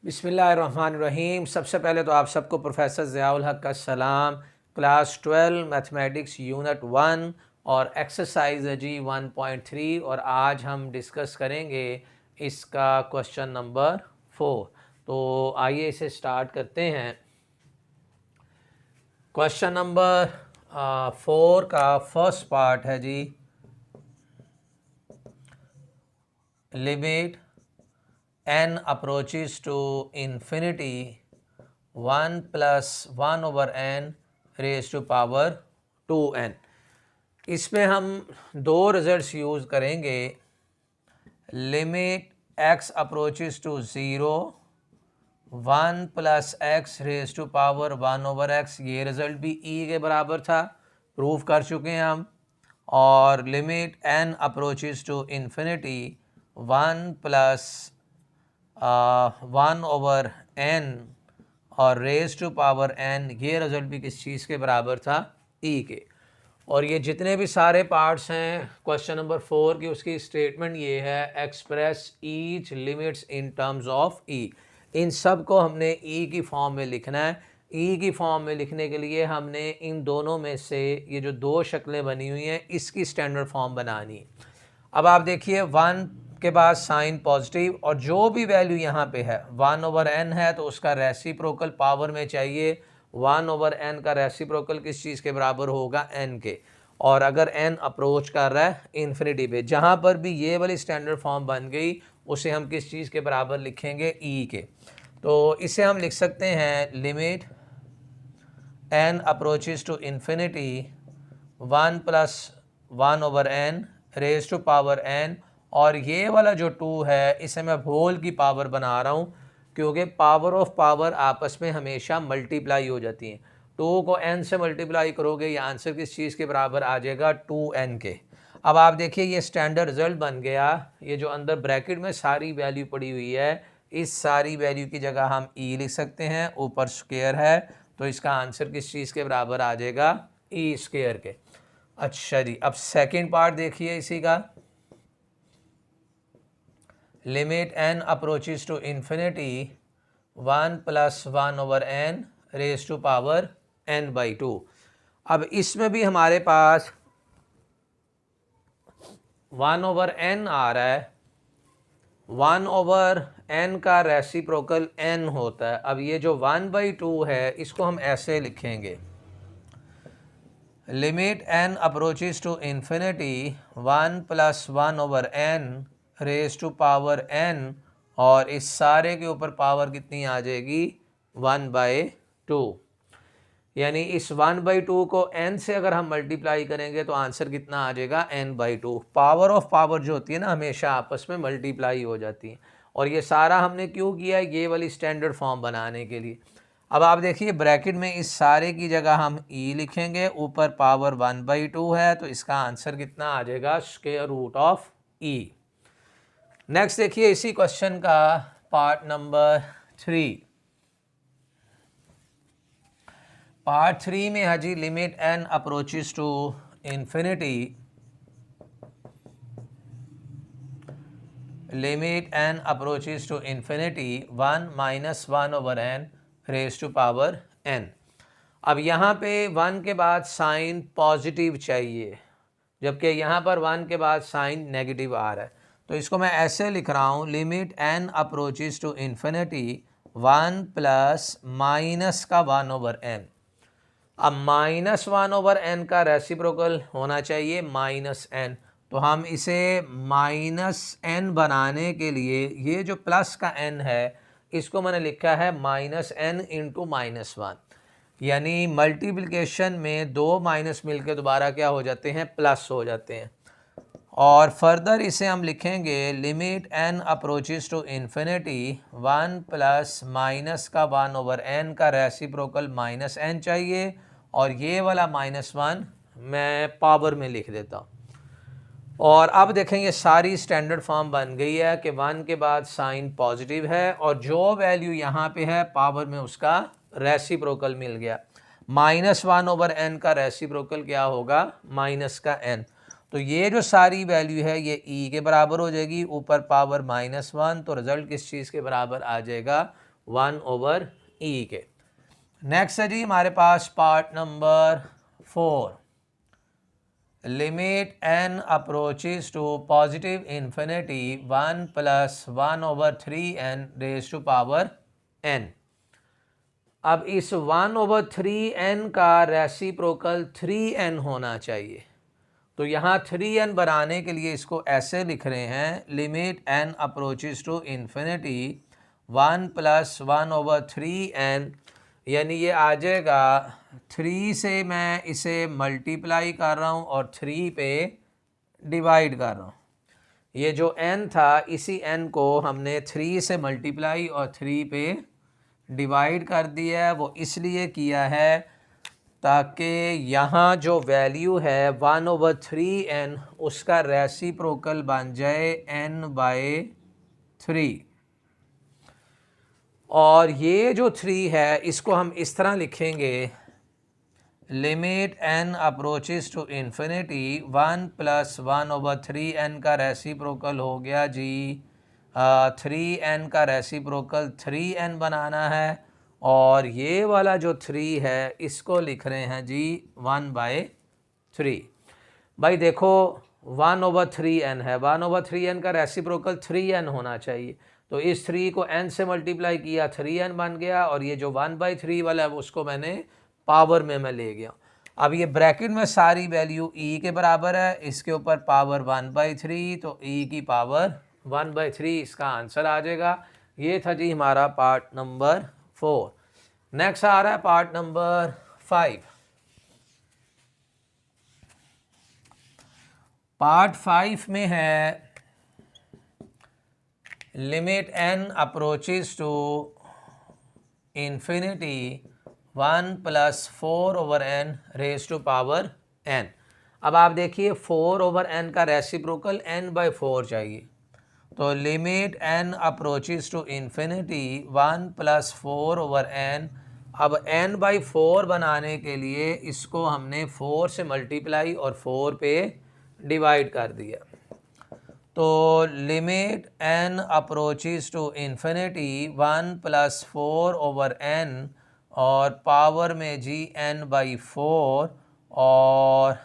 बिस्मिल्लाहिर्रहमानिर्रहीम। सबसे पहले तो आप सबको प्रोफेसर ज़ियाउल हक का सलाम। क्लास 12 मैथमेटिक्स यूनिट 1 और एक्सरसाइज है जी 1.3 और आज हम डिस्कस करेंगे इसका क्वेश्चन नंबर 4। तो आइए इसे स्टार्ट करते हैं। क्वेश्चन नंबर 4 का फर्स्ट पार्ट है जी, limit n approaches to infinity 1 plus 1 over n raised to power 2n। इसमें हम दो रिजल्ट्स यूज़ करेंगे। Limit x approaches to 0 1 plus x raise to power 1 over x, ये रिज़ल्ट भी e के बराबर था, प्रूव कर चुके हैं हम। और limit n approaches to infinity 1 plus 1 over n और रेज टू पावर n, ये रिज़ल्ट भी किस चीज़ के बराबर था, e के। और ये जितने भी सारे पार्ट्स हैं क्वेश्चन नंबर 4 की, उसकी स्टेटमेंट ये है, express each limits in terms of e। इन सब को हमने e की फॉर्म में लिखना है। e की फॉर्म में लिखने के लिए हमने इन दोनों में से ये जो दो शक्लें बनी हुई हैं इसकी स्टैंडर्ड फॉर्म बनानी है। अब आप देखिए 1 के बाद साइन पॉजिटिव और जो भी वैल्यू यहाँ पे है 1 ओवर n है तो उसका रेसिप्रोकल पावर में चाहिए। 1 ओवर n का रेसिप्रोकल किस चीज़ के बराबर होगा, n के। और अगर n अप्रोच कर रहा है इन्फिनिटी पे, जहाँ पर भी ये वाली स्टैंडर्ड फॉर्म बन गई उसे हम किस चीज़ के बराबर लिखेंगे, e के। तो इसे हम लिख सकते हैं limit n approaches to infinity 1 plus 1 over n raise to power n, और ये वाला जो 2 है इसे मैं होल की पावर बना रहा हूँ क्योंकि पावर ऑफ पावर आपस में हमेशा मल्टीप्लाई हो जाती हैं। 2 को n से मल्टीप्लाई करोगे या आंसर किस चीज़ के बराबर आ जाएगा, 2n के। अब आप देखिए ये स्टैंडर्ड रिजल्ट बन गया। ये जो अंदर ब्रैकेट में सारी वैल्यू पड़ी हुई है, इस सारी वैल्यू की जगह हम e लिख सकते हैं, ऊपर स्क्वायर है तो इसका आंसर किस चीज़ के बराबर आ जाएगा, e स्क्वायर के। अच्छा जी, अब सेकेंड पार्ट देखिए इसी का। Limit n approaches to infinity 1 plus 1 over n raise to power n by 2। अब इसमें भी हमारे पास 1 ओवर n आ रहा है। 1 ओवर n का रेसिप्रोकल n होता है। अब ये जो 1 बाई 2 है इसको हम ऐसे लिखेंगे, limit n approaches to infinity 1 plus 1 over n raise to power n, और इस सारे के ऊपर पावर कितनी आ जाएगी, 1 बाई 2। यानी इस 1 बाई 2 को n से अगर हम मल्टीप्लाई करेंगे तो आंसर कितना आ जाएगा, n by 2। Power of power जो होती है ना हमेशा आपस में मल्टीप्लाई हो जाती है। और ये सारा हमने क्यों किया है, ये वाली स्टैंडर्ड फॉर्म बनाने के लिए। अब आप देखिए ब्रैकेट में इस सारे की जगह हम e लिखेंगे, ऊपर पावर 1 बाई 2 है तो इसका आंसर कितना आ जाएगा, square root of e। Next देखिए इसी क्वेश्चन का पार्ट नंबर 3। पार्ट 3 में है जी, limit n approaches to infinity, limit n approaches to infinity 1 minus 1 over n raise to power n। अब यहाँ पे 1 के बाद साइन पॉजिटिव चाहिए, जबकि यहाँ पर 1 के बाद साइन नेगेटिव आ रहा है। तो इसको मैं ऐसे लिख रहा हूँ, limit n approaches to infinity 1 plus minus का 1 ओवर n। अब माइनस 1 ओवर n का रेसिप्रोकल होना चाहिए माइनस n, तो हम इसे माइनस n बनाने के लिए ये जो प्लस का n है इसको मैंने लिखा है माइनस n इंटू माइनस 1। यानी मल्टीप्लिकेशन में दो माइनस मिलकर दोबारा क्या हो जाते हैं, प्लस हो जाते हैं। और फर्दर इसे हम लिखेंगे, limit n approaches to infinity 1 plus minus का 1 ओवर n का रेसिप्रोकल माइनस n चाहिए, और ये वाला माइनस 1 मैं पावर में लिख देता हूँ। और अब देखेंगे सारी स्टैंडर्ड फॉर्म बन गई है कि 1 के बाद साइन पॉजिटिव है और जो वैल्यू यहाँ पे है पावर में उसका रेसिप्रोकल मिल गया। माइनस 1 ओवर n का रेसिप्रोकल क्या होगा, माइनस का n। तो ये जो सारी वैल्यू है ये e के बराबर हो जाएगी, ऊपर पावर -1, तो रिजल्ट किस चीज़ के बराबर आ जाएगा, 1/e के। नेक्स्ट है जी हमारे पास part number 4, limit n approaches to positive infinity 1 + 1/3n raise to power n। अब इस 1/3n का रेसिप्रोकल 3n होना चाहिए। तो यहाँ 3n बनाने के लिए इसको ऐसे लिख रहे हैं, limit n approaches to infinity 1 + 1/3n, यानी ये आ जाएगा 3 से मैं इसे मल्टीप्लाई कर रहा हूँ और 3 पे डिवाइड कर रहा हूँ। ये जो n था इसी n को हमने 3 से मल्टीप्लाई और 3 पे डिवाइड कर दिया है। वो इसलिए किया है ताकि यहाँ जो वैल्यू है 1/3n उसका रेसिप्रोकल बन जाए n/3। और ये जो 3 है इसको हम इस तरह लिखेंगे, limit n approaches to infinity 1 + 1/3n का रेसिप्रोकल हो गया जी 3n का रेसिप्रोकल 3n बनाना है। और ये वाला जो 3 है इसको लिख रहे हैं जी 1/3। भाई देखो 1/3n है, 1/3n का रेसिप्रोकल 3n होना चाहिए। तो इस 3 को n से मल्टीप्लाई किया 3n बन गया, और ये जो 1/3 वाला है उसको मैंने पावर में मैं ले गया। अब ये ब्रैकेट में सारी वैल्यू e के बराबर है, इसके ऊपर पावर 1/3, तो e की पावर 1/3 इसका आंसर आ जाएगा। ये था जी हमारा पार्ट नंबर 4। नेक्स्ट आ रहा है पार्ट नंबर 5। पार्ट 5 में है limit n approaches to infinity 1 + 4/n raise to power n। अब आप देखिए 4/n का रेसिप्रोकल n/4 चाहिए। तो limit n approaches to infinity 1 + 4/n। अब n/4 बनाने के लिए इसको हमने 4 से मल्टीप्लाई और 4 पे डिवाइड कर दिया। तो limit n approaches to infinity 1 + 4/n और पावर में जी n/4, और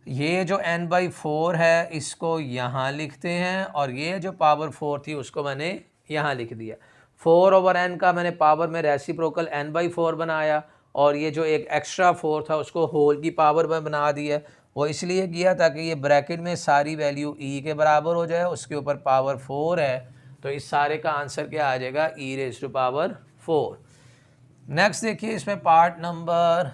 ये जो n/4 है इसको यहाँ लिखते हैं, और ये जो पावर 4 थी उसको मैंने यहाँ लिख दिया। 4/n का मैंने पावर में रेसिप्रोकल n/4 बनाया, और ये जो एक एक्स्ट्रा 4 था उसको होल की पावर में बना दिया। वो इसलिए किया ताकि ये ब्रैकेट में सारी वैल्यू e के बराबर हो जाए, उसके ऊपर पावर 4 है, तो इस सारे का आंसर क्या आ जाएगा e⁴। नेक्स्ट देखिए इसमें part number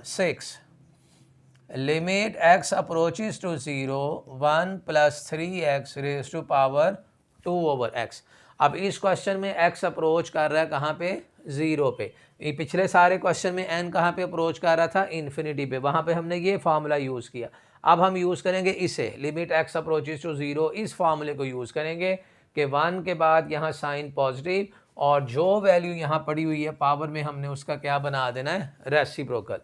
6, limit x approaches to 0 1 + 3x raise to power 2/x। अब इस क्वेश्चन में x अप्रोच कर रहा है कहाँ पे, 0 पे। ये पिछले सारे क्वेश्चन में n कहाँ पे अप्रोच कर रहा था, इन्फिनिटी पे, वहाँ पे हमने ये फार्मूला यूज़ किया। अब हम यूज़ करेंगे इसे, लिमिट x अप्रोचेस टू 0, इस फार्मूले को यूज़ करेंगे कि 1 के बाद यहाँ साइन पॉजिटिव, और जो वैल्यू यहाँ पड़ी हुई है पावर में हमने उसका क्या बना देना है, रेसिप्रोकल।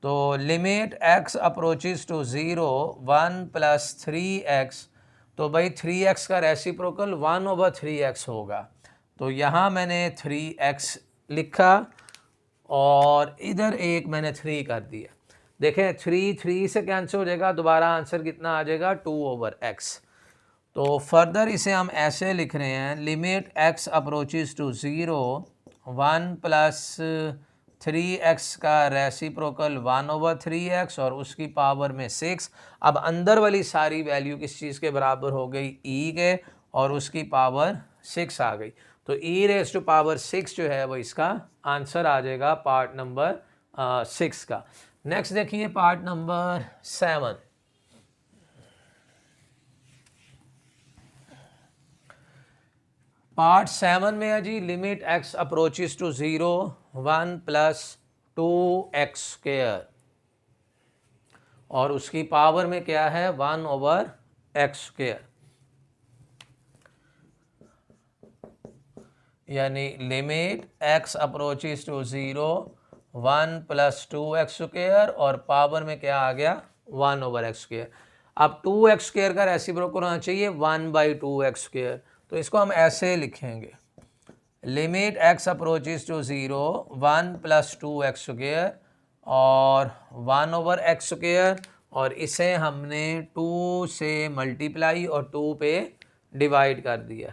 तो limit x approaches to 0 1 + 3x, तो भाई 3x का रेसिप्रोकल 1/3x होगा। तो यहाँ मैंने 3x लिखा और इधर एक मैंने 3 कर दिया। देखें 3 से कैंसिल हो जाएगा, दोबारा आंसर कितना आ जाएगा, 2/x। तो फर्दर इसे हम ऐसे लिख रहे हैं, limit x approaches to 0 1 + 3x का रेसिप्रोकल 1/3x और उसकी पावर में 6। अब अंदर वाली सारी वैल्यू किस चीज़ के बराबर हो गई, e के, और उसकी पावर 6 आ गई। तो e⁻6 जो है वो इसका आंसर आ जाएगा पार्ट नंबर 6 का। नेक्स्ट देखिए पार्ट नंबर 7। पार्ट 7 में है जी limit x approaches to 0 1 + 2x², और उसकी पावर में क्या है, 1/x²। यानी limit x approaches to 0 1 + 2x² और पावर में क्या आ गया, 1/x²। अब 2x² का रेसिप्रोकल होना चाहिए 1/2x²। तो इसको हम ऐसे लिखेंगे, limit x approaches to 0 1 + 2x square और 1 ओवर एक्स स्क्वायर, और इसे हमने 2 से मल्टीप्लाई और 2 पे डिवाइड कर दिया।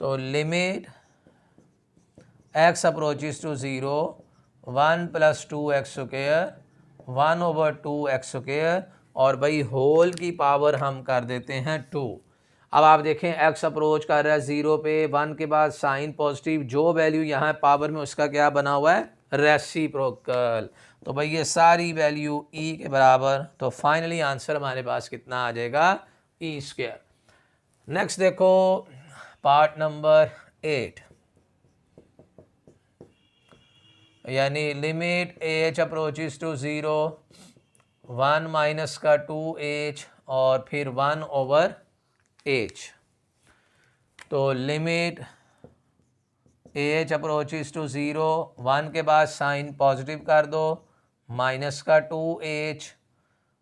तो limit x approaches to 0 1 + 2x square 1 over 2x square, और भाई होल की पावर हम कर देते हैं 2। अब आप देखें x अप्रोच कर रहा है 0 पे, 1 के बाद साइन पॉजिटिव, जो वैल्यू यहाँ पावर में उसका क्या बना हुआ है, रेसिप्रोकल। तो भाई ये सारी वैल्यू e के बराबर, तो फाइनली आंसर हमारे पास कितना आ जाएगा, e²। नेक्स्ट देखो पार्ट नंबर 8, यानी limit h approaches to 0 1 minus का 2h और फिर 1 ओवर h। तो लिमिट h अप्रोचेज टू 0 1 के बाद साइन पॉजिटिव कर दो, माइनस का 2h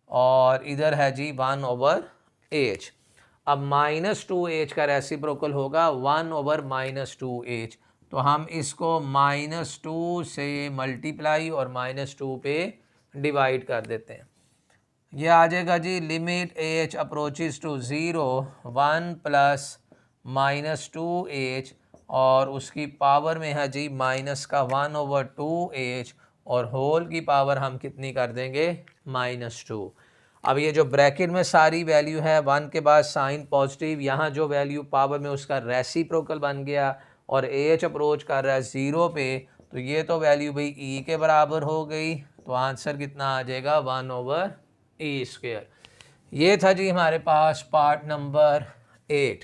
और इधर है जी 1 ओवर h। अब -2h का रेसिप्रोकल होगा 1 ओवर -2h, तो हम इसको -2 से मल्टीप्लाई और -2 पे डिवाइड कर देते हैं। ये आ जाएगा जी limit h approaches to 0 1 + -2h और उसकी पावर में है जी माइनस का 1 ओवर 2h, और होल की पावर हम कितनी कर देंगे, -2। अब ये जो ब्रैकेट में सारी वैल्यू है 1 के बाद साइन पॉजिटिव, यहाँ जो वैल्यू पावर में उसका रेसिप्रोकल बन गया और h अप्रोच कर रहा है 0 पे, तो ये तो वैल्यू भाई e के बराबर हो गई। तो आंसर कितना आ जाएगा, 1 ओवर e²। ये था जी हमारे पास पार्ट नंबर 8।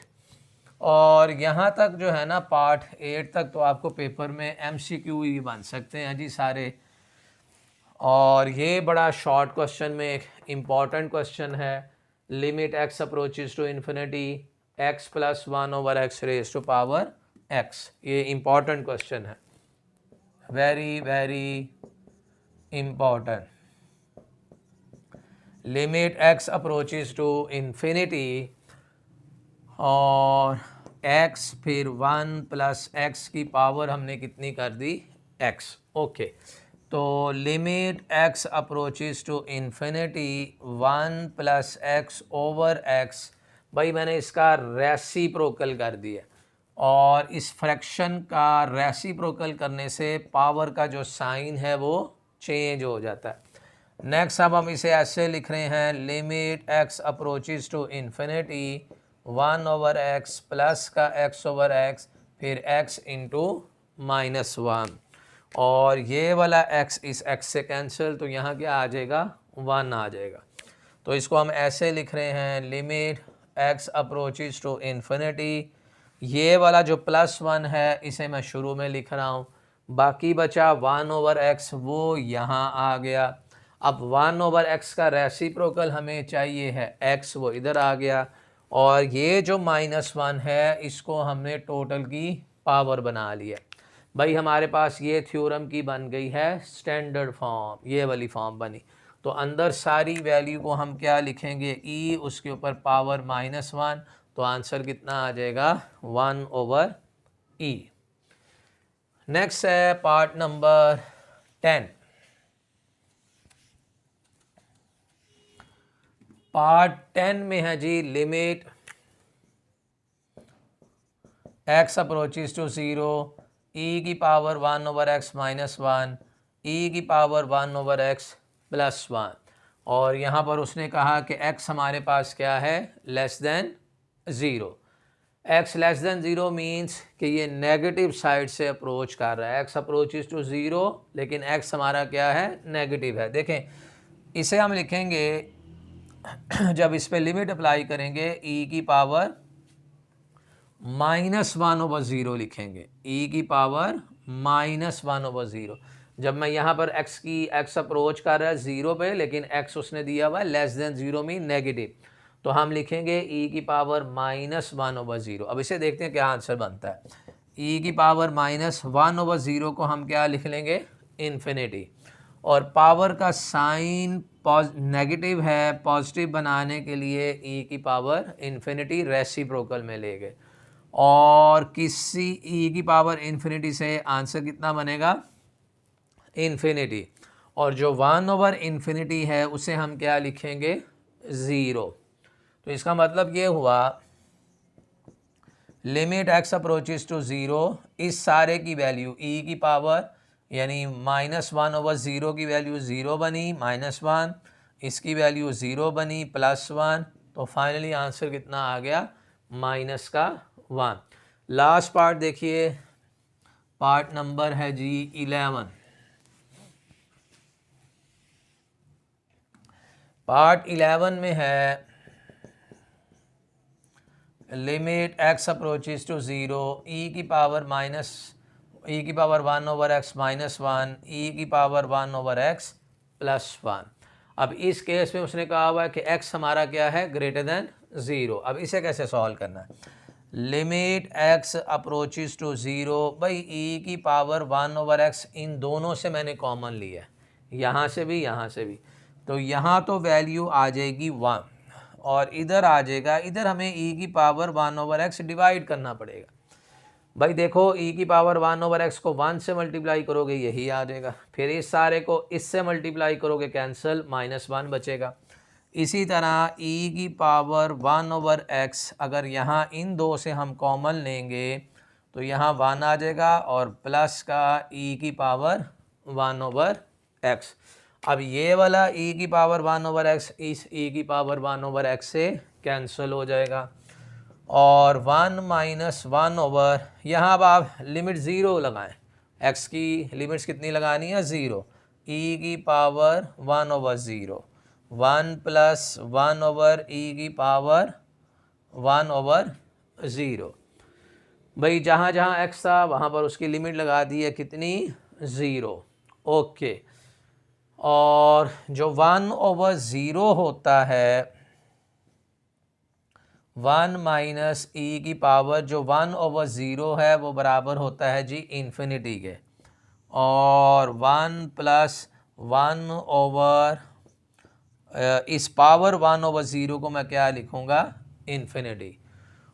और यहाँ तक जो है ना पार्ट 8 तक तो आपको पेपर में MCQ ही बन सकते हैं जी सारे। और ये बड़ा शॉर्ट क्वेश्चन में एक इम्पॉर्टेंट क्वेश्चन है, limit x approaches to infinity x + 1 over x raise to power x। ये इम्पॉर्टेंट क्वेश्चन है, very very important. Limit x approaches to infinity और x फिर 1 + x की पावर हमने कितनी कर दी, x। ओके, तो limit x approaches to infinity 1 + x over x, भाई मैंने इसका रेसिप्रोकल कर दिया, और इस फ्रैक्शन का रेसिप्रोकल करने से पावर का जो साइन है वो चेंज हो जाता है। नेक्स्ट अब हम इसे ऐसे लिख रहे हैं, limit x approaches to infinity 1 over x plus का x ओवर x फिर x इंटू -1, और ये वाला x इस x से कैंसिल, तो यहाँ क्या आ जाएगा, 1 आ जाएगा। तो इसको हम ऐसे लिख रहे हैं, limit x approaches to infinity, ये वाला जो +1 है इसे मैं शुरू में लिख रहा हूँ, बाकी बचा 1 ओवर x वो यहाँ आ गया। अब 1 ओवर x का रेसिप्रोकल हमें चाहिए है x, वो इधर आ गया, और ये जो -1 है इसको हमने टोटल की पावर बना लिया। भाई हमारे पास ये थ्योरम की बन गई है स्टैंडर्ड फॉर्म, ये वाली फॉर्म बनी। तो अंदर सारी वैल्यू को हम क्या लिखेंगे, e उसके ऊपर पावर -1, तो आंसर कितना आ जाएगा, 1 ओवर e। नेक्स्ट है पार्ट नंबर 10। पार्ट 10 में है जी limit x approaches to 0 e की पावर 1 ओवर x -1 e की पावर 1 ओवर x +1, और यहाँ पर उसने कहा कि x हमारे पास क्या है, <0। x <0 मीन्स कि ये नेगेटिव साइड से अप्रोच कर रहा है, x अप्रोचेज टू 0 लेकिन x हमारा क्या है, नेगेटिव है। देखें इसे हम लिखेंगे जब इस पे लिमिट अप्लाई करेंगे e की पावर -1 ओवर 0 लिखेंगे, e की पावर -1 ओवर 0। जब मैं यहाँ पर x अप्रोच कर रहा है 0 पे, लेकिन x उसने दिया हुआ है <0 मीन नेगेटिव, तो हम लिखेंगे e की पावर -1 ओवर 0। अब इसे देखते हैं क्या आंसर बनता है। e की पावर -1 ओवर 0 को हम क्या लिख लेंगे, इन्फिनिटी, और पावर का साइन नेगेटिव है, पॉजिटिव बनाने के लिए e की पावर इन्फिनिटी रेसिप्रोकल में ले गए। और किसी ई की पावर इन्फिनिटी से आंसर कितना बनेगा, इन्फिनिटी। और जो 1/इन्फिनिटी है उसे हम क्या लिखेंगे, 0। तो इसका मतलब ये हुआ लिमिट x अप्रोचेस टू 0, इस सारे की वैल्यू e की पावर यानी -1/0 की वैल्यू 0 बनी, -1, इसकी वैल्यू 0 बनी, +1। तो फाइनली आंसर कितना आ गया, -1। लास्ट पार्ट देखिए, पार्ट नंबर है जी 11। पार्ट 11 में है limit x approaches to 0, e की पावर 1/x -1, e की पावर 1/x +1। अब इस केस में उसने कहा हुआ है कि x हमारा क्या है, ग्रेटर देन 0। अब इसे कैसे सॉल्व करना है, लिमिट x अप्रोचेस टू 0, भाई e की पावर 1/x इन दोनों से मैंने कॉमन लिया है, यहाँ से भी यहाँ से भी। तो यहाँ तो वैल्यू आ जाएगी 1 और इधर आ जाएगा, इधर हमें e की पावर 1/x डिवाइड करना पड़ेगा। भाई देखो e की पावर 1/x को 1 से मल्टीप्लाई करोगे यही आ जाएगा, फिर इस सारे को इससे मल्टीप्लाई करोगे कैंसिल, -1 बचेगा। इसी तरह e की पावर 1/x अगर यहाँ इन दो से हम कॉमन लेंगे तो यहाँ 1 आ जाएगा और प्लस का e की पावर 1/x। अब ये वाला e की पावर 1/x इस e की पावर 1/x से कैंसिल हो जाएगा और 1 - 1 यहाँ अब आप लिमिट 0 लगाएं, x की लिमिट्स कितनी लगानी है, 0, e की पावर 1/0, 1 + 1/e की पावर 1/0। भाई जहाँ जहाँ x था वहाँ पर उसकी लिमिट लगा दी है कितनी, 0। ओके, और जो 1/0 होता है 1 - e की पावर, जो 1/0 है वो बराबर होता है जी इन्फिनिटी के, और 1 + 1 इस पावर 1/0 को मैं क्या लिखूँगा, इन्फिनिटी।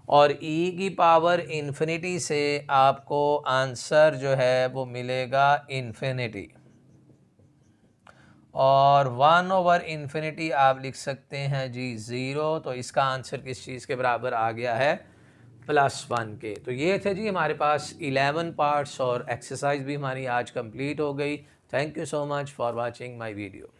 और e की पावर इन्फिनिटी से आपको आंसर जो है वो मिलेगा इन्फिनिटी, और 1/इन्फिनिटी आप लिख सकते हैं जी 0। तो इसका आंसर किस चीज़ के बराबर आ गया है, +1 के। तो ये थे जी हमारे पास 11 पार्ट्स और एक्सरसाइज भी हमारी आज कंप्लीट हो गई। Thank you so much for watching my video.